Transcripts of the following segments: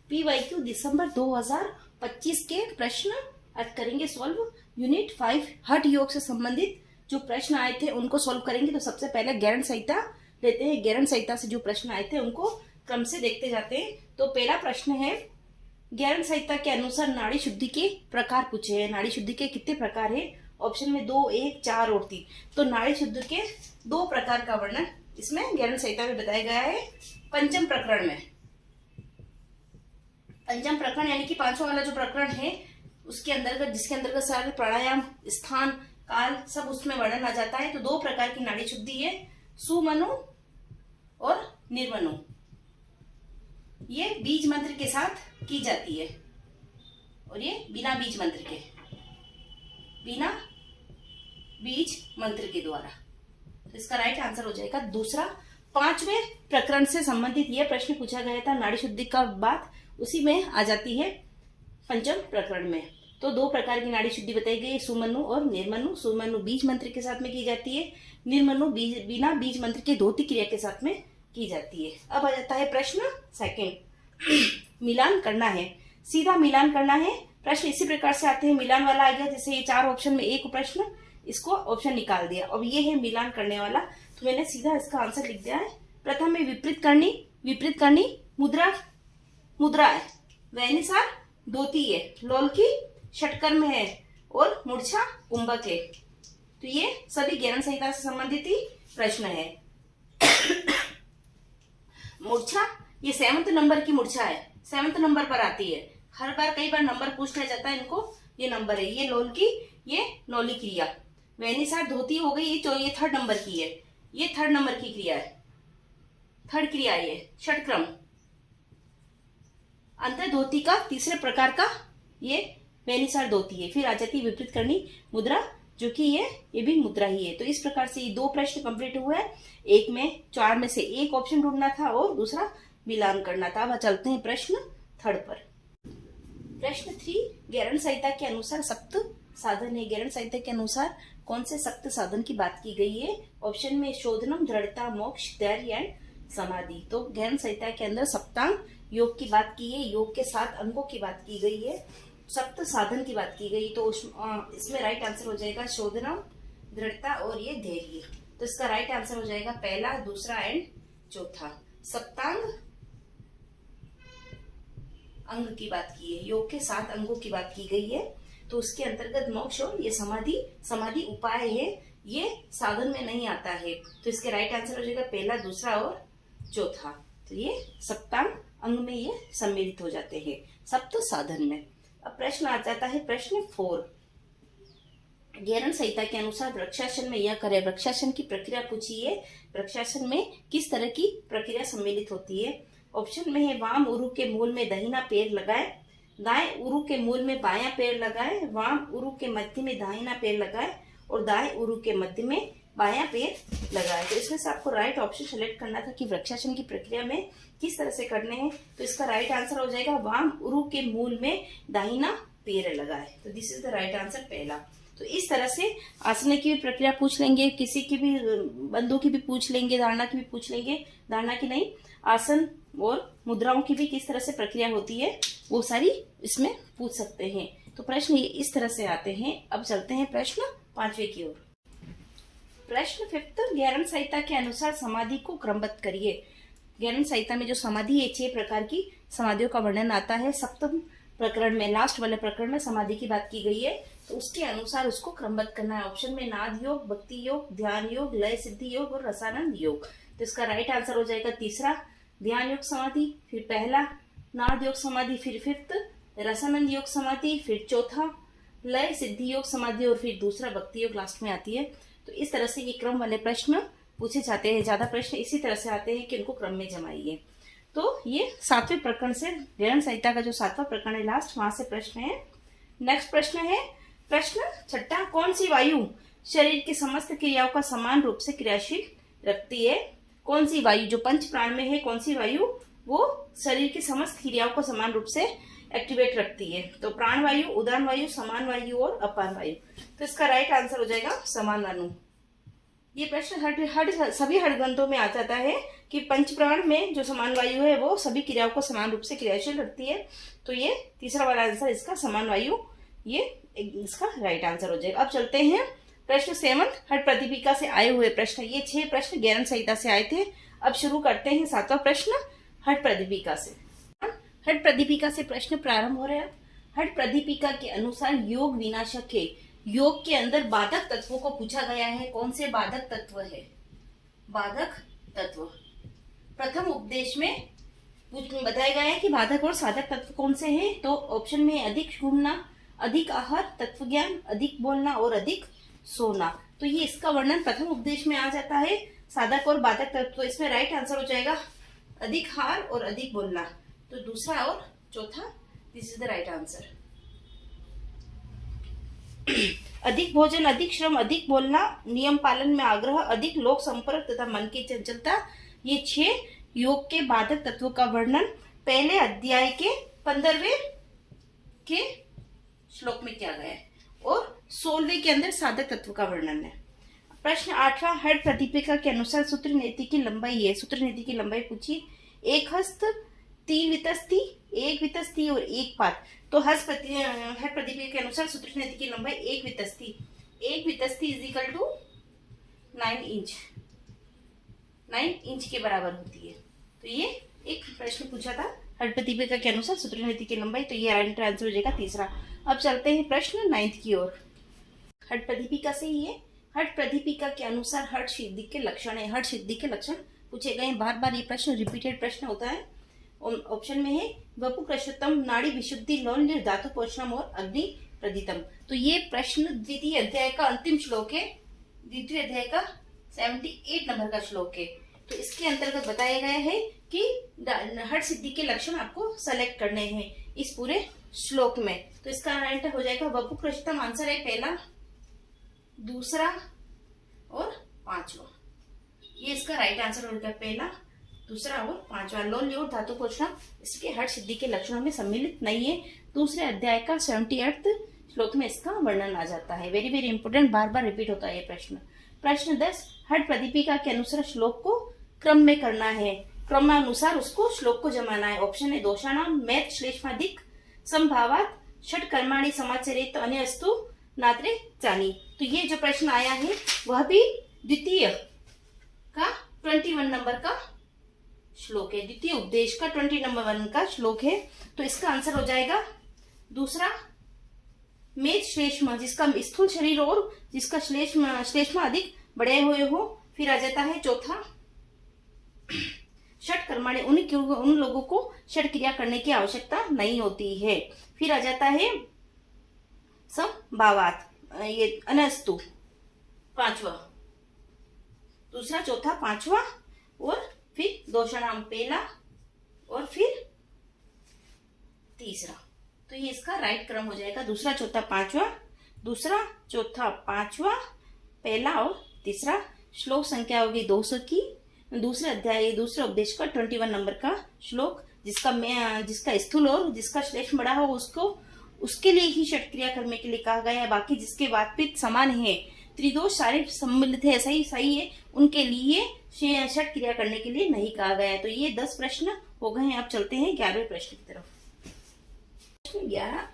PYQ दिसंबर 2025 के प्रश्न आज करेंगे सॉल्व। यूनिट 5 हठ योग से संबंधित जो प्रश्न आए थे उनको सॉल्व करेंगे। तो सबसे पहले ज्ञान संहिता लेते हैं। ज्ञान संहिता से जो प्रश्न आए थे उनको क्रम से देखते जाते हैं। तो पहला प्रश्न है, ज्ञान संहिता के अनुसार नाड़ी शुद्धि के प्रकार पूछे हैं। नाड़ी शुद्धि के कितने प्रकार है? ऑप्शन में 2, 1, 4 और 3। तो नाड़ी शुद्धि के 2 प्रकार का वर्णन इसमें ज्ञान संहिता में बताया गया है। पंचम प्रकरण में, पंचम प्रकरण यानी कि 5वां वाला जो प्रकरण है उसके अंतर्गत, जिसके अंतर्गत सारे प्राणायाम, स्थान, काल सब उसमें वर्णन आ जाता है। तो 2 प्रकार की नाड़ी शुद्धि है, सुमनु और निर्मनु। ये बीज मंत्र के साथ की जाती है और ये बिना बीज मंत्र के, बिना बीज मंत्र के द्वारा। तो इसका राइट आंसर हो जाएगा दूसरा। 5वें प्रकरण से संबंधित यह प्रश्न पूछा गया था। नाड़ी शुद्धि का बात उसी में आ जाती है पंचम प्रकरण में। तो 2 प्रकार की नाड़ी शुद्धि बताई गई, सुमनु और निर्मनु। सुमनु बीज मंत्र के साथ में की जाती है, निर्मनु बिना बीज मंत्र के धोती क्रिया के साथ में की जाती है। अब आ जाता है प्रश्न सेकंड, मिलान करना है, सीधा मिलान करना है। प्रश्न इसी प्रकार से आते हैं। मिलान वाला आ गया, जैसे ये 4 ऑप्शन में एक प्रश्न, इसको ऑप्शन निकाल दिया। अब ये है मिलान करने वाला, तो मैंने सीधा इसका आंसर लिख दिया है। प्रथम में विपरीत करनी मुद्रा, मुद्रा है, वैनिसार धोती है, लोलकी षटकर्म है और मूर्छा कुंभक है। तो ये सभी ज्ञान संहिता से संबंधित ही प्रश्न है। मूर्छा ये 7वें नंबर की मूर्छा है, 7वें नंबर पर आती है। हर बार कई बार नंबर पूछ लिया जाता है इनको, ये नंबर है। ये लोलकी, ये नौली क्रिया। वैनिसार धोती हो गई, ये 3rd नंबर की है, ये 3rd नंबर की क्रिया है, 3rd क्रिया ये षटक्रम। अंतर धोती का 3रे प्रकार का ये वैनिसार धोती है। फिर आ जाती है विपरीत करनी मुद्रा, जो कि ये भी मुद्रा ही है। तो इस प्रकार से ये 2 प्रश्न कंप्लीट हुए हैं। एक में 4 में से एक ऑप्शन ढूंढना था और दूसरा मिलान करना था। अब चलते हैं प्रश्न 3rd पर। प्रश्न 3, ज्ञान संहिता के अनुसार सप्त साधन है। ज्ञान संहिता के अनुसार कौन से सप्त साधन की बात की गई है? ऑप्शन में शोधनम, दृढ़ता, मोक्ष, धैर्य एंड समाधि। तो ज्ञान संहिता के अंदर सप्तांग योग की बात की है, योग के 7 अंगों की बात की गई है, सप्त साधन की बात की गई। तो इसमें राइट आंसर हो जाएगा शोधनम, दृढ़ता और ये धैर्य। तो इसका राइट आंसर हो जाएगा पहला, दूसरा एंड चौथा। सप्तांग अंग की बात की है, योग के 7 अंगों की बात की गई है। तो उसके अंतर्गत मोक्ष और ये समाधि उपाय है, ये साधन में नहीं आता है। तो इसके राइट आंसर हो जाएगा पहला, दूसरा और चौथा। तो ये सप्तांग अंग में ये सम्मिलित हो जाते हैं सप्त साधन में। अब प्रश्न आ जाता है प्रश्न 4, ज्ञान संहिता के अनुसार वृक्षासन में यह करें। वृक्षासन की प्रक्रिया पूछी है। वृक्षासन में किस तरह की प्रक्रिया सम्मिलित होती है? ऑप्शन में है वाम उरु के मूल में दाहिना पैर लगाए, दाएं उरु के मूल में बायां पैर लगाए, वाम उरु के मध्य में दाहिना पैर लगाए और दाएं उरु के मध्य में बायां पैर लगाए। तो इसमें से आपको राइट ऑप्शन सेलेक्ट करना था कि वृक्षासन की प्रक्रिया में किस तरह से करने हैं। तो इसका राइट आंसर हो जाएगा वाम उरु के मूल में दाहिना पैर लगाए। तो this is the right answer पहला। तो इस तरह से आसन की भी प्रक्रिया पूछ लेंगे, किसी की भी बंधु की भी पूछ लेंगे, धारणा की भी पूछ लेंगे, धारणा की नहीं, आसन और मुद्राओं की भी किस तरह से प्रक्रिया होती है वो सारी इसमें पूछ सकते हैं। तो प्रश्न ये इस तरह से आते हैं। अब चलते हैं प्रश्न 5वें की ओर। प्रश्न 5, ज्ञान संहिता के अनुसार समाधि को क्रमबद्ध करिए। ज्ञान संहिता में जो समाधि है 6 प्रकार की समाधियों का वर्णन आता है। 7वें प्रकरण में, लास्ट वाले प्रकरण में समाधि की बात की गई है। तो उसके अनुसार उसको क्रमबद्ध करना है। ऑप्शन में नाद योग, भक्ति योग, ध्यान योग, लय सिद्धि योग और रसानंद योग। तो इसका राइट आंसर हो जाएगा तीसरा, ध्यान योग समाधि, फिर पहला नाद योग समाधि, फिर 5th रसानंद योग समाधि, फिर चौथा लय सिद्धि योग समाधि और फिर दूसरा भक्ति योग लास्ट में आती है। तो इस तरह से ये क्रम वाले प्रश्न पूछे जाते हैं। ज्यादा प्रश्न इसी तरह से आते हैं कि इनको क्रम में जमाइए। तो ये 7वें प्रकरण से, ज्ञान संहिता का जो 7वां प्रकरण है लास्ट, वहां से प्रश्न है। नेक्स्ट प्रश्न है प्रश्न 6, कौन सी वायु शरीर की समस्त क्रियाओं का समान रूप से क्रियाशील रखती है? कौन सी वायु जो पंच प्राण में है, कौन सी वायु वो शरीर की समस्त क्रियाओं को समान रूप से एक्टिवेट रखती है? तो प्राण वायु, उदान वायु, समान वायु और अपान वायु। तो इसका राइट आंसर हो जाएगा समान वायु। ये प्रश्न सभी हडग्रंथों में आ जाता है कि पंचप्राण में जो समान वायु है वो सभी क्रियाओं को समान रूप से क्रियाशील रखती है। तो ये तीसरा वाला आंसर इसका समान वायु, ये इसका राइट आंसर हो जाएगा। अब चलते हैं प्रश्न 7 हट प्रदीपिका से आए हुए प्रश्न। ये 6 प्रश्न ज्ञान संहिता से आए थे। अब शुरू करते हैं 7वां प्रश्न हट प्रदीपिका से। हट प्रदीपिका से प्रश्न प्रारंभ हो रहे हैं। हट प्रदीपिका के अनुसार योग विनाशक है। योग के अंदर बाधक तत्वों को पूछा गया है। कौन से बाधक तत्व है? बाधक तत्व प्रथम उपदेश में बताया गया है कि बाधक और साधक तत्व कौन से हैं। तो ऑप्शन में अधिक घूमना, अधिक आहार, तत्व ज्ञान, अधिक बोलना और अधिक सोना। तो ये इसका वर्णन प्रथम उपदेश में आ जाता है, साधक और बाधक तत्व। तो इसमें राइट आंसर हो जाएगा अधिक हार और अधिक बोलना। तो दूसरा और चौथा, this is the right answer. अधिक भोजन, अधिक श्रम, अधिक बोलना, नियम पालन में आग्रह, अधिक लोक संपर्क तथा मन की चंचलता, ये 6 योग के बाधक तत्वों का वर्णन पहले अध्याय के 15वें के श्लोक में किया गया है और 16वें के अंदर साधक तत्व का वर्णन है। प्रश्न 8वां हट प्रदीपिका के अनुसार सूत्र नीति की लंबाई है। सूत्र नीति की लंबाई पूछी। एक हस्त, 3 वितस्ती, 1 वितस्ती और 1 पात। तो हट प्रदीपिका के अनुसार सूत्र नीति की लंबाई 1 वितस्ती। 1 वितस्ती is equal to 9 inch, 9 inch के बराबर होती है। तो ये एक प्रश्न पूछा था हट प्रदीपिका के अनुसार सूत्र नीति की लंबाई। तो ये राइट आंसर हो जाएगा तीसरा। अब चलते हैं प्रश्न 9 की ओर। हट प्रदीपिका से ही है। हट प्रदीपिका के अनुसार हट सिद्धि के लक्षण है। हट सिद्धि के लक्षण पूछे गए। बार बार ये प्रश्न रिपीटेड प्रश्न होता है। ऑप्शन में है वपु कृषोत्तम, नाड़ी विशुद्धि, लौल्य, धातु पोषणम और अग्नि प्रदितम। तो ये प्रश्न द्वितीय अध्याय का अंतिम श्लोक है। द्वितीय अध्याय का 78 नंबर का श्लोक है। तो इसके अंतर्गत बताया गया है कि हट सिद्धि के लक्षण आपको सेलेक्ट करने हैं इस पूरे श्लोक में। तो इसका राइट हो जाएगा वपु कृषोत्तम। आंसर है पहला, दूसरा और 5वां। ये इसका राइट आंसर होगा, पहला, दूसरा और 5वां। लौल्य और धातु पोषण इसके हट सिद्धि के लक्षणों में सम्मिलित नहीं है। दूसरे अध्याय का 78 श्लोक में इसका वर्णन आ जाता है। वेरी वेरी इंपोर्टेंट, बार बार रिपीट होता है ये प्रश्न। प्रश्न 10 हट प्रदीपिका के अनुसार श्लोक को क्रम में करना है। क्रमानुसार उसको श्लोक को जमाना है। ऑप्शन है दोषाणाम, मैथ श्लेष्माधिक, संभावात, षट कर्माणि समाचरित, अन्यस्तु नात्रे जानी। तो ये जो प्रश्न आया है वह भी द्वितीय का 21 नंबर का श्लोक है। द्वितीय उपदेश का 20 नंबर 1 का श्लोक है। तो इसका आंसर हो जाएगा दूसरा, मेध श्लेष्म, जिसका स्थूल शरीर और जिसका श्लेष्म अधिक बढ़े हुए हो। फिर आ जाता है चौथा, षट कर्माणि, उन लोगों को षट क्रिया करने की आवश्यकता नहीं होती है। फिर आ जाता है संभावात, ये अनस्तु 5वां, दूसरा, चौथा, 5वां और फिर दोषणाम पहला और फिर तीसरा। तो ये इसका राइट क्रम हो जाएगा, दूसरा, चौथा, 5वां, दूसरा, चौथा, 5वां, पहला और तीसरा। श्लोक संख्या होगी 200 की। दूसरे अध्याय दूसरे उपदेश का 21 नंबर का श्लोक, जिसका स्थूल और जिसका श्लेष्म बड़ा हो उसके लिए ही षट क्रिया करने के लिए कहा गया है। बाकी जिसके वातपित्त समान है, त्रिदोष सारे सम्मिलित है, सही है, उनके लिए षट क्रिया करने के लिए नहीं कहा गया है। तो ये 10 प्रश्न हो गए हैं। अब चलते हैं 11वें प्रश्न की तरफ। प्रश्न 11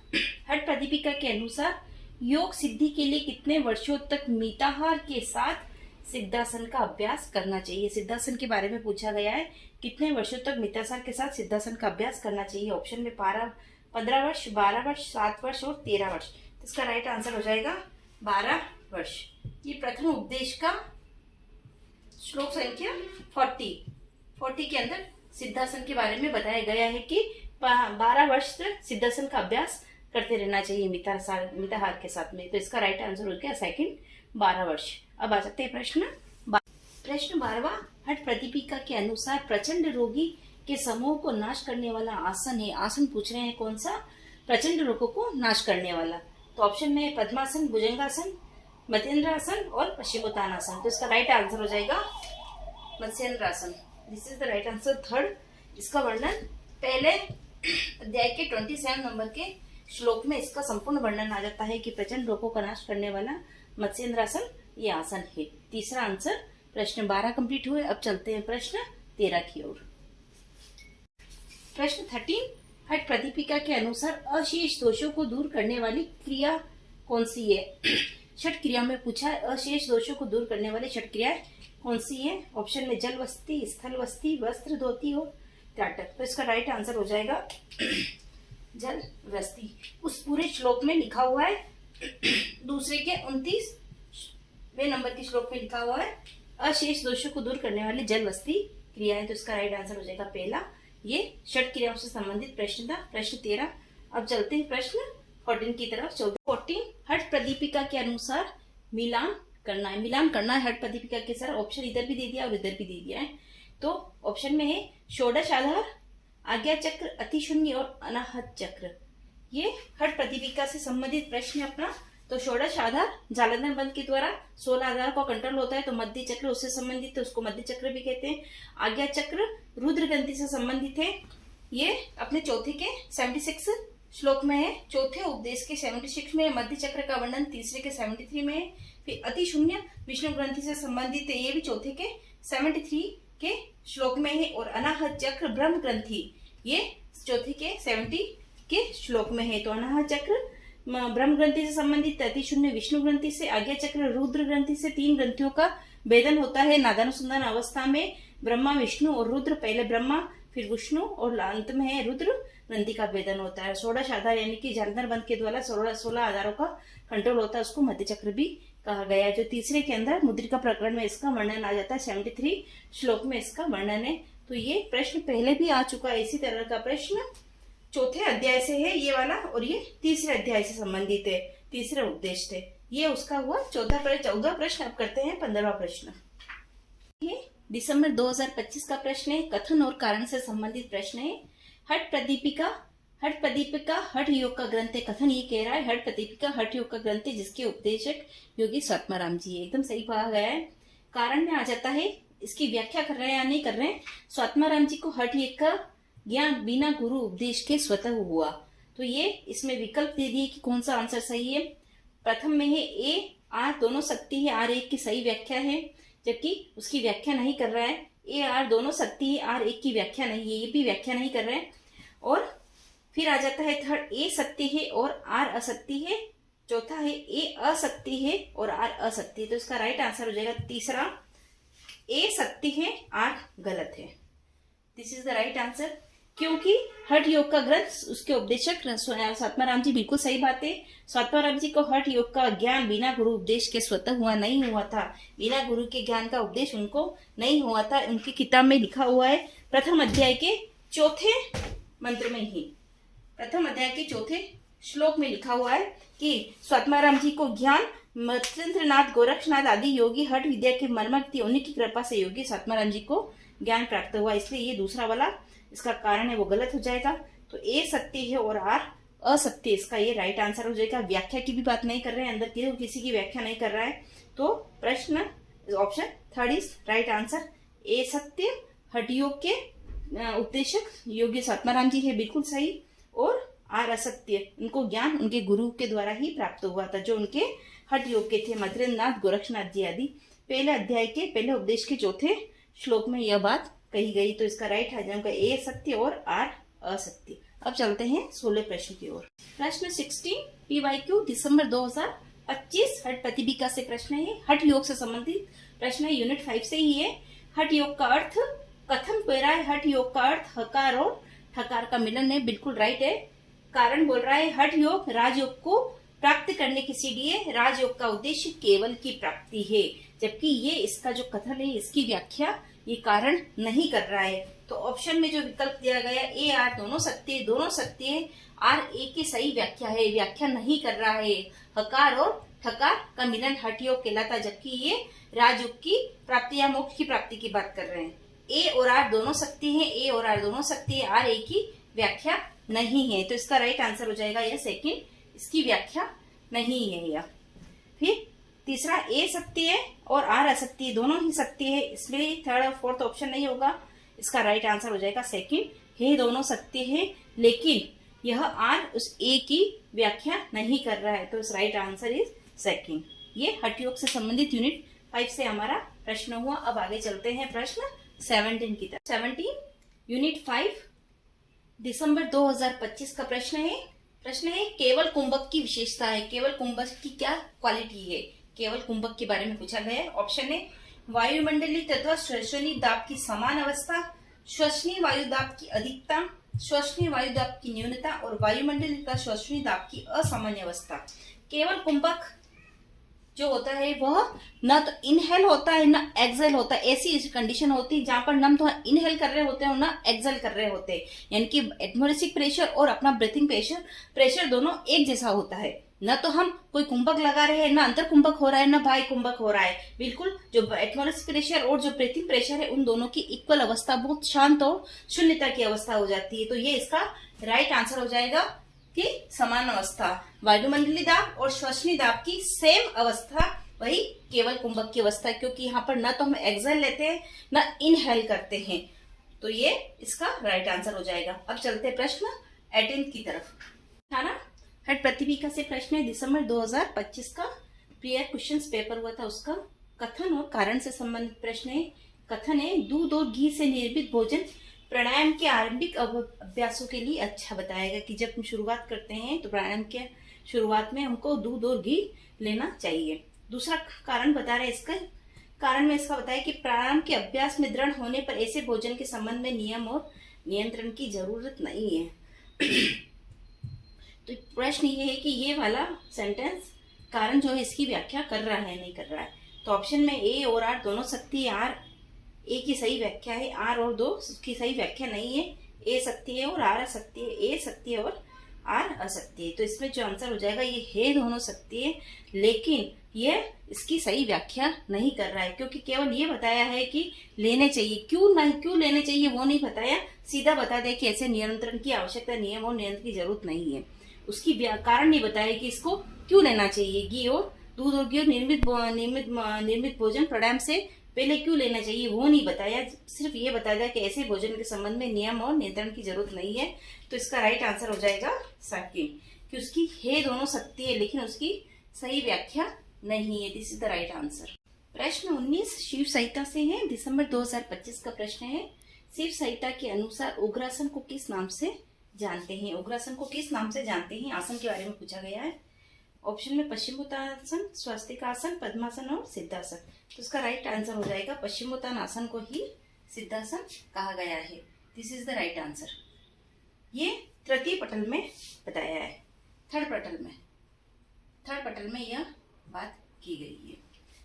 हट प्रदीपिका के अनुसार योग सिद्धि के लिए कितने वर्षों तक मिताहार के साथ सिद्धासन का अभ्यास करना चाहिए। सिद्धासन के बारे में पूछा गया है, कितने वर्षों तक मिताहार के साथ सिद्धासन का अभ्यास करना चाहिए। ऑप्शन में 15 वर्ष, 12 वर्ष, 7 वर्ष और 13 वर्ष। तो इसका राइट आंसर हो जाएगा 12 वर्ष। ये प्रथम उपदेश का श्लोक संख्या 40 के अंदर सिद्धासन के बारे में बताया गया है कि 12 वर्ष तक सिद्धासन का अभ्यास करते रहना चाहिए मिताहार के साथ में। तो इसका राइट आंसर हो गया सेकंड, 12 वर्ष। अब आ जाते हैं प्रश्न 12वां हट प्रदीपिका के अनुसार प्रचंड रोगी के समूह को नाश करने वाला आसन है। आसन पूछ रहे हैं कौन सा, प्रचंड रोगों को नाश करने वाला। तो ऑप्शन में पद्मासन, भुजंगासन, मत्स्येंद्रासन और पश्चिमोत्तानासन। तो इसका राइट आंसर हो जाएगा Matsyendrasana. This is the right answer third. इसका वर्णन पहले अध्याय के 27 नंबर के श्लोक में इसका संपूर्ण वर्णन आ जाता है कि प्रचंड रोगों का नाश करने वाला मत्स्येंद्रासन ये आसन है। तीसरा आंसर। प्रश्न 12 कंप्लीट हुए। अब चलते हैं प्रश्न 13 की ओर। प्रश्न 13, हठ प्रदीपिका के अनुसार अशेष दोषों को दूर करने वाली क्रिया कौन सी है? छठ क्रिया में पूछा है अशेष दोषों को दूर करने वाली छठ क्रिया कौन सी है? ऑप्शन में जल वस्ती, स्थल वस्ती, वस्त्र धोती और त्राटक। तो इसका राइट आंसर हो जाएगा जल वस्ती। उस पूरे श्लोक में लिखा हुआ है, दूसरे के 29वें नंबर के श्लोक में लिखा हुआ है अशेष दोषों को दूर करने वाली जल वस्ती क्रिया है। तो इसका राइट आंसर हो जाएगा पहला। ये षट क्रियाओं से संबंधित प्रश्न था, प्रश्न 13। अब चलते हैं प्रश्न 14 की तरफ। 14, हठ प्रदीपिका के अनुसार मिलान करना है। मिलान करना है हठ प्रदीपिका के सर। ऑप्शन इधर भी दे दिया और इधर भी दे दिया है। तो ऑप्शन में है षोडश आधार, आज्ञा चक्र, अतिशून्य और अनाहत चक्र। ये हठ प्रदीपिका से संबंधित प्रश्न है अपना। तो षोडश आधार जालंधर बंध के द्वारा 16 आधार को कंट्रोल होता है, तो मध्य चक्र उससे संबंधित है, उसको मध्य चक्र भी कहते हैं। आज्ञा चक्र रुद्र ग्रंथि से संबंधित है। ये अपने चौथे के 76 श्लोक में है, चौथे उपदेश के 76 में। मध्य चक्र का वर्णन तीसरे के 73 में है। फिर अति शून्य विष्णु ग्रंथि से संबंधित है, ये भी चौथे के 73 के श्लोक में है। और अनाहत चक्र ब्रह्म ग्रंथि ये चौथे के 70 के श्लोक में है। तो अनाहत चक्र ब्रह्म ग्रंथि से संबंधित, अति शून्य विष्णु ग्रंथि से, आज्ञा चक्र रुद्र ग्रंथि से। 3 ग्रंथियों का भेदन होता है नादानुसंधान अवस्था में। ब्रह्मा, विष्णु और रुद्र, पहले ब्रह्मा फिर विष्णु और अंत में है रुद्र ग्रंथि का भेदन होता है। षोडश आधार यानी कि जालंधर बंध के द्वारा 16 आधारों का कंट्रोल होता है, उसको मध्य चक्र भी कहा गया है। जो तीसरे के अंदर मुद्रिका प्रकरण में इसका वर्णन आ जाता है, 73 श्लोक में इसका वर्णन है। तो ये प्रश्न पहले भी आ चुका है, इसी तरह का प्रश्न चौथे अध्याय से है ये वाला, और ये तीसरे अध्याय से संबंधित है, तीसरे उपदेश थे। ये उसका हुआ 14 प्रश्न। अब करते हैं 15वां प्रश्न। ये दिसंबर 2025 का प्रश्न है, कथन और कारण से संबंधित प्रश्न है। हठ प्रदीपिका हठ योग का ग्रंथ है। कथन ये कह रहा है हठ प्रदीपिका हठ योग का ग्रंथ है, जिसके उपदेशक योगी स्वात्माराम जी है। एकदम सही कहा गया है। कारण में आ जाता है, इसकी व्याख्या कर रहे हैं या नहीं कर रहे हैं। स्वात्माराम जी को हठ योग का ज्ञान बिना गुरु उपदेश के स्वतः हुआ। तो ये इसमें विकल्प दे दिए कि कौन सा आंसर सही है। प्रथम में है ए आर दोनों शक्ति है, आर एक की सही व्याख्या है, जबकि उसकी व्याख्या नहीं कर रहा है। ए आर दोनों शक्ति है, आर एक की व्याख्या नहीं है, ये भी व्याख्या नहीं कर रहे हैं। और फिर आ जाता है थर्ड, ए सत्य है और आर असत्य है। चौथा है ए असत्य है और आर असत्य है। तो इसका राइट आंसर हो जाएगा तीसरा, ए सत्य है आर गलत है। This is the right answer. क्योंकि हठ योग का ग्रंथ, उसके उपदेशक स्वात्माराम जी, बिल्कुल सही बात है। स्वात्माराम जी को हठ योग का ज्ञान बिना गुरु उपदेश के स्वतः नहीं हुआ था। बिना गुरु के ज्ञान का उपदेश उनको नहीं हुआ था। उनकी किताब में लिखा हुआ है, प्रथम अध्याय के चौथे मंत्र में ही, प्रथम अध्याय के चौथे श्लोक में लिखा हुआ है कि स्वात्माराम जी को ज्ञान मत्स्येंद्रनाथ, गोरक्षनाथ आदि योगी हठ विद्या के मर्मज्ञ, उन्हीं की कृपा से योगी स्वात्माराम जी को ज्ञान प्राप्त हुआ। इसलिए ये दूसरा वाला इसका कारण है वो गलत हो जाएगा। तो ए सत्य है और आर असत्य, इसका ये राइट आंसर हो जाएगा। व्याख्या की भी बात नहीं कर रहे हैं, अंदर की किसी की व्याख्या नहीं कर रहा है। तो प्रश्न option third is right answer. A सत्य हठ योग के उपदेशक योगी स्वात्माराम जी है, बिल्कुल सही। और आर असत्य, उनको ज्ञान उनके गुरु के द्वारा ही प्राप्त हुआ था, जो उनके हठ योग के थे, मद्रेन्द्रनाथ, गोरक्षनाथ जी आदि। पहले अध्याय के पहले उपदेश के चौथे श्लोक में यह बात कही गई। तो इसका राइट आ जाएगा ए सत्य और आर असत्य। अब चलते हैं 16 प्रश्न की ओर। प्रश्न 16 PYQ दिसंबर 2025 हठ प्रदीपिका से प्रश्न है। हठ योग से संबंधित प्रश्न है, यूनिट 5 से ही है। हठ योग का अर्थ कथन कह रहा है, हठ योग का अर्थ हकार और ठकार का मिलन है, बिल्कुल राइट है। कारण बोल रहा है हठ योग राजयोग को प्राप्त करने की सीढ़ी है, राजयोग का उद्देश्य केवल की प्राप्ति है। जबकि ये इसका जो कथन है, इसकी व्याख्या ये कारण नहीं कर रहा है। तो ऑप्शन में जो विकल्प दिया गया ए आर दोनों सत्य है, आर ए की सही व्याख्या है, व्याख्या नहीं कर रहा है। हकार और ठकार का मिलन हठ योग कहलाता, जबकि ये राजयोग की प्राप्ति या मोक्ष की प्राप्ति की बात कर रहे हैं। ए और आर दोनों सत्य है, ए और आर दोनों सत्य है, आर ए की व्याख्या नहीं है। तो इसका राइट आंसर हो जाएगा यह सेकंड, इसकी व्याख्या नहीं है यह। फिर तीसरा ए सत्य है और आर असत्य है, दोनों ही सत्य है, इसलिए थर्ड और फोर्थ ऑप्शन नहीं होगा। इसका राइट आंसर हो जाएगा सेकंड, हे दोनों सत्य है, लेकिन यह आर उस ए की व्याख्या नहीं कर रहा है। तो इस राइट आंसर इज सेकंड। ये हठयोग से संबंधित यूनिट 5 से हमारा प्रश्न हुआ। अब आगे चलते हैं प्रश्न 17 की तरफ। 17 यूनिट 5 दिसंबर 2025 का प्रश्न है केवल कुंभक की विशेषता है। केवल कुंभक की क्या क्वालिटी है, केवल कुंभक के बारे में पूछा गया है। ऑप्शन है वायुमंडलीय तथा श्वसनीय दाब की समान अवस्था, श्वसनीय वायु दाब की अधिकता, श्वसनीय वायु दाब की न्यूनता और वायुमंडलीय तथा श्वसनीय दाब की असामान्य अवस्था। केवल कुंभक जो होता है वह न तो इनहेल होता है न एक्सेल होता है। ऐसी कंडीशन होती है जहां पर न तो इनहेल कर रहे होते हैं और न एक्सेल कर रहे होते हैं, यानी कि एटमॉस्फेरिक प्रेशर और अपना ब्रीथिंग प्रेशर दोनों एक जैसा होता है। न तो हम कोई कुंभक लगा रहे हैं, न अंतर कुंभक हो रहा है, न बाह्य कुंभक हो रहा है। बिल्कुल जो एटमॉस्फेरिक प्रेशर और जो ब्रीथिंग प्रेशर है उन दोनों की इक्वल अवस्था, बहुत शांत और शून्यता की अवस्था हो जाती है। तो ये इसका राइट आंसर हो जाएगा कि समान अवस्था, वायुमंडलीय दाब और श्वसनीय दाब की सेम अवस्था वही केवल कुंभक की अवस्था है, क्योंकि यहाँ पर न तो हम एक्सेल लेते हैं न इनहेल करते हैं। तो ये इसका राइट आंसर हो जाएगा। अब चलते हैं प्रश्न 18 की तरफ। था ना, हेड प्रतिभिका से प्रश्न है दिसंबर 2025 का प्रिय क्वेश्चन पेपर हुआ था, उसका कथन और कारण से संबंधित प्रश्न है। कथन है दूध और घी से निर्मित भोजन प्राणायाम के आरंभिक अभ्यासों के लिए अच्छा बताएगा कि जब हम शुरुआत करते हैं तो प्राणायाम के शुरुआत में हमको दूध और घी लेना चाहिए। दूसरा कारण बता रहे इसका कारण में इसका बताया कि प्राणायाम के अभ्यास में दृढ़ होने पर ऐसे भोजन के संबंध में नियम और नियंत्रण की जरूरत नहीं है। तो प्रश्न ये है कि ये वाला सेंटेंस कारण जो है इसकी व्याख्या कर रहा है नहीं कर रहा है। तो ऑप्शन में ए और आर दोनों सत्य है। आर ए की सही व्याख्या है, आर और दो की सही व्याख्या नहीं है। ए सत्य है और आर असत्य है, ए सत्य है और आर असत्य है। तो इसमें जो आंसर हो जाएगा ये है दोनों सत्य है, लेकिन ये इसकी सही व्याख्या नहीं कर रहा है, क्योंकि केवल ये बताया है कि लेने चाहिए, क्यों लेने चाहिए वो नहीं बताया। सीधा बता दे कि ऐसे नियंत्रण की आवश्यकता, नियम और नियंत्रण की जरूरत नहीं है। उसकी कारण नहीं बताया कि इसको क्यों लेना चाहिए। घी और दूध और घी और निर्मित भोजन प्राणायाम से पहले क्यों लेना चाहिए वो नहीं बताया। सिर्फ ये बता दिया कि ऐसे भोजन के संबंध में नियम और नियंत्रण की जरूरत नहीं है। तो इसका राइट आंसर हो जाएगा सेकंड, कि उसकी है दोनों सत्य है लेकिन उसकी सही व्याख्या नहीं है। This is the right answer. प्रश्न 19 शिव संहिता से है, दिसंबर 2025 का प्रश्न है। शिव संहिता के अनुसार उग्रासन को किस नाम से जानते हैं? उग्रासन को किस नाम से जानते हैं? आसन के बारे में पूछा गया है। ऑप्शन में पश्चिमोत्तानासन, स्वस्तिकासन, पद्मासन और सिद्धासन। तो इसका राइट आंसर हो जाएगा पश्चिमोत्तानासन को ही सिद्धासन कहा गया है। This is the right answer. ये तृतीय पटल में बताया है। थर्ड पटल में यह बात की गई है।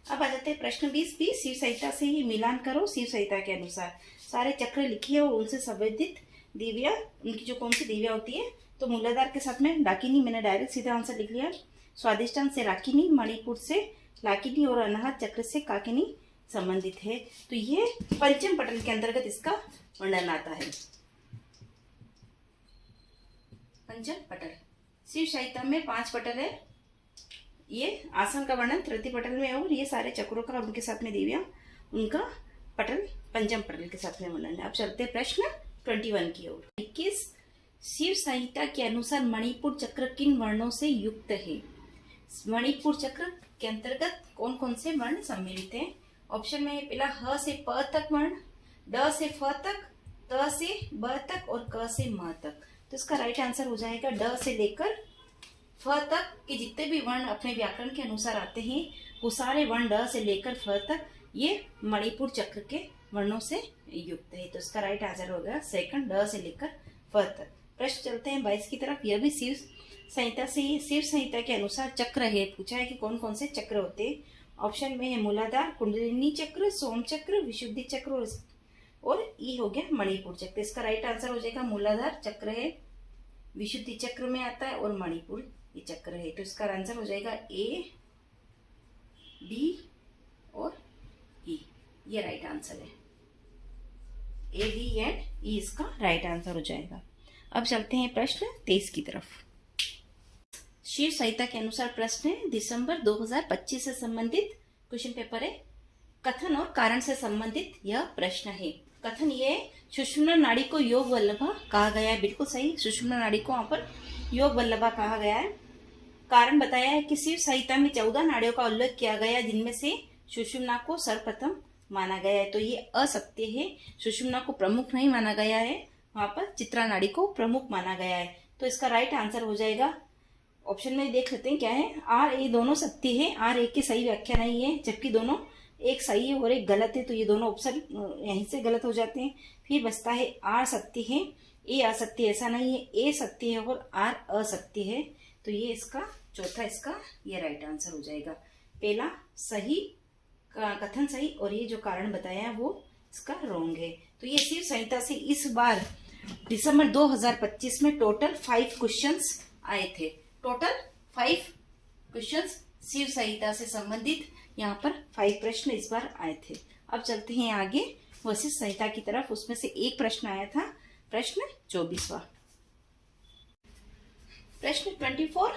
अब आ जाते हैं प्रश्न 20 भी शिव संहिता से ही मिलान करो। शिव संहिता के अनुसार सारे चक्र लिखिए और उनसे संबंधित दिव्या, उनकी जो कौन सी दिव्या होती है, तो मूलाधार के साथ में डाकिनी, मैंने डायरेक्ट सीधा आंसर लिख लिया। स्वादिष्टान से राकिनी, मणिपुर से लाकिनी और अनाहत चक्र से काकिनी संबंधित है। तो ये पंचम पटल के अंतर्गत इसका वर्णन आता है। पंचम पटल शिव संहिता में 5 पटल है। ये आसन का वर्णन तृतीय पटल में और ये सारे चक्रों का उनके साथ में दिव्या, उनका पटल पंचम पटल के साथ में वर्णन है। अब चलते प्रश्न 21 की ओर। 21 शिव संहिता के अनुसार मणिपुर चक्र किन वर्णों से युक्त है? मणिपुर चक्र के अंतर्गत कौन कौन से वर्ण सम्मिलित हैं? ऑप्शन में है पहला ह से प तक वर्ण, ड से फ तक, त से ब तक और क से म तक। तो इसका राइट आंसर हो जाएगा ड से लेकर फ तक के जितने भी वर्ण अपने व्याकरण के अनुसार आते हैं वो सारे वर्ण ड से लेकर फ तक ये मणिपुर चक्र के वर्णों से युक्त है। तो इसका राइट आंसर होगा सेकंड, ड से लेकर फ तक। प्रश्न चलते हैं 22 की तरफ। यह भी शिव संहिता से ही, शिव संहिता के अनुसार चक्र है। पूछा है कि कौन कौन से चक्र होते हैं। ऑप्शन में है मूलाधार, कुंडलिनी चक्र, सोम चक्र, विशुद्धि चक्र और ई हो गया मणिपुर चक्र। इसका राइट आंसर हो जाएगा मूलाधार चक्र है, विशुद्धि चक्र में आता है और मणिपुर ये चक्र है। तो इसका आंसर हो जाएगा ए, डी और ई। ये राइट आंसर है। ए, डी एंड ई इसका राइट आंसर हो जाएगा। अब चलते हैं प्रश्न 23 की तरफ। शिव संहिता के अनुसार प्रश्न है दिसंबर 2025 से संबंधित क्वेश्चन पेपर है। कथन और कारण से संबंधित यह प्रश्न है। कथन ये सुषुम्ना नाड़ी को योग वल्लभा कहा गया है। बिल्कुल सही, सुषुम्ना नाड़ी को वहां पर योग वल्लभा कहा गया है। कारण बताया है कि शिव संहिता में 14 नाड़ियों का उल्लेख किया गया, जिनमें से सुषुम्ना को सर्वप्रथम माना गया है। तो ये असत्य है, सुषुम्ना को प्रमुख नहीं माना गया है, वहां पर चित्रा नाड़ी को प्रमुख माना गया है। तो इसका राइट आंसर हो जाएगा ऑप्शन में, देख लेते हैं क्या है। आर ए दोनों सत्य है, आर ए की सही व्याख्या नहीं है, जबकि दोनों एक सही है और एक गलत है, तो ये दोनों ऑप्शन यहीं से गलत हो जाते हैं। फिर बचता है आर सत्य है, ए असत्य, ऐसा नहीं है, ए सत्य है और आर असत्य है। तो ये इसका चौथा, इसका ये राइट आंसर हो जाएगा। पहला सही कथन सही और ये जो कारण बताया है वो इसका रॉन्ग है। तो ये शिव संहिता से इस बार दिसंबर 2025 में टोटल 5 क्वेश्चंस आए थे। टोटल 5 क्वेश्चंस शिव संहिता से संबंधित यहाँ पर 5 प्रश्न इस बार आए थे। अब चलते हैं आगे वशिष्ठ संहिता की तरफ। उसमें से एक प्रश्न आया था, प्रश्न 24वां। प्रश्न 24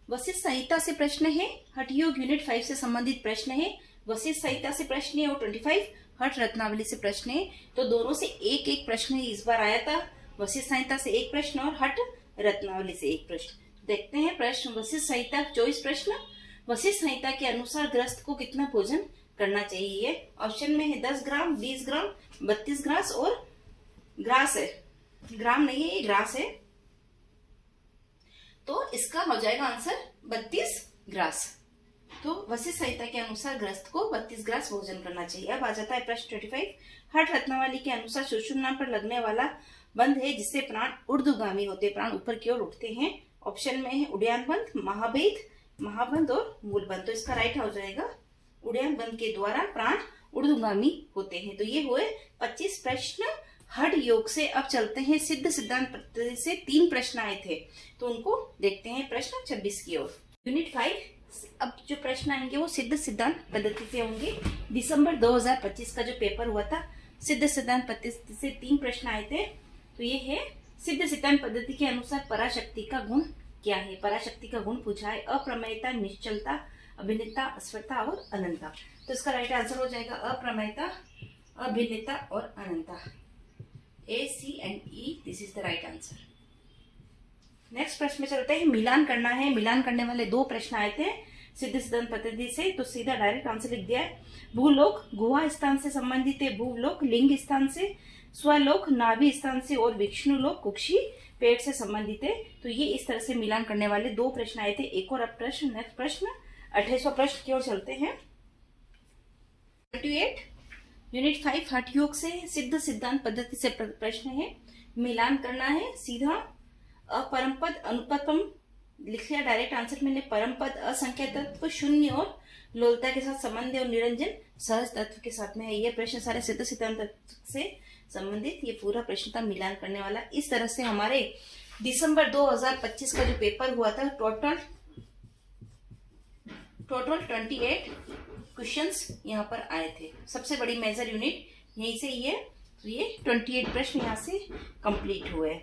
वशिष्ठ संहिता से प्रश्न है, हठयोग यूनिट 5 से संबंधित प्रश्न है। वशिष्ठ संहिता से प्रश्न है और 25 हठ रत्नावली से प्रश्न है। तो दोनों से एक एक प्रश्न ही इस बार आया था, वशिष्ठ संहिता से एक प्रश्न और हठ रत्नावली से एक प्रश्न। देखते हैं प्रश्न वशिष्ठ संहिता 24 प्रश्न। वशिष्ठ संहिता के अनुसार ग्रस्त को कितना भोजन करना चाहिए? ऑप्शन में है 10 ग्राम, 20 ग्राम, 32 ग्रास और ग्रास है, ग्राम नहीं है, ये ग्रास है। तो इसका हो जाएगा आंसर 32 ग्रास। तो वशिष्ठ संहिता के अनुसार ग्रस्त को 32 ग्रास भोजन करना चाहिए। अब आ जाता है प्रश्न 25। हठ रत्नावली के अनुसार सुषुम्ना पर लगने वाला बंध है जिससे प्राण ऊर्ध्वगामी होते, प्राण ऊपर की ओर उठते हैं। ऑप्शन में है उड्डयन बंध, महाभेद, महाबंध और मूलबंध। तो इसका राइट हो जाएगा उड्डयन बंध के द्वारा प्राण ऊर्ध्वगामी होते हैं। तो ये हुए 25 प्रश्न हठ योग से। अब चलते हैं सिद्ध सिद्धांत पद्धति से 3 प्रश्न आए थे, तो उनको देखते हैं प्रश्न 26 की ओर। यूनिट 5 अब जो प्रश्न आएंगे वो सिद्ध सिद्धांत पद्धति से होंगे। दिसंबर 2025 का जो पेपर हुआ था, सिद्ध सिद्धांत पद्धति से 3 प्रश्न आए थे। तो ये है सिद्ध सिद्धांत पद्धति के अनुसार पराशक्ति का गुण क्या है? पराशक्ति का गुण पूछा है, अप्रमेयता, निश्चलता, अभिन्नता, अस्वरता और अनंता। तो इसका राइट आंसर हो जाएगा अप्रमेयता, अभिन्नता और अनंता। ACNE, this is the right answer. Next प्रश्न में चलते हैं, मिलान करना है। मिलान करने वाले 2 प्रश्न आए थे सिद्ध सिद्धांत पद्धति से, तो सीधा डायरेक्ट आंसर लिख दिया है। भूलोक गुहा स्थान से संबंधित है, भूलोक लिंग स्थान से, स्वलोक नाभि स्थान से और विष्णु लोक कुक्षी पेट से संबंधित है। तो ये इस तरह से मिलान करने वाले 2 प्रश्न आए थे। एक और अब प्रश्न, नेक्स्ट प्रश्न 28वां प्रश्न की ओर चलते हैं। 28 यूनिट 5 हठ योग से सिद्ध सिद्धांत पद्धति से प्रश्न है, मिलान करना है। सीधा अपरमपद अनुपतम लिख लिया, डायरेक्ट आंसर मैंने परमपद असंख्या तत्व शून्य और लोलता के साथ संबंध और निरंजन सहज तत्व के साथ में है। ये प्रश्न सारे सिद्ध सिद्धांत तत्व से संबंधित, ये पूरा प्रश्न था मिलान करने वाला। इस तरह से हमारे दिसंबर 2025 का जो पेपर हुआ था, टोटल 28 क्वेश्चंस यहाँ पर आए थे। सबसे बड़ी मेजर यूनिट यहीं से ये 28 प्रश्न यहाँ से कंप्लीट हुए।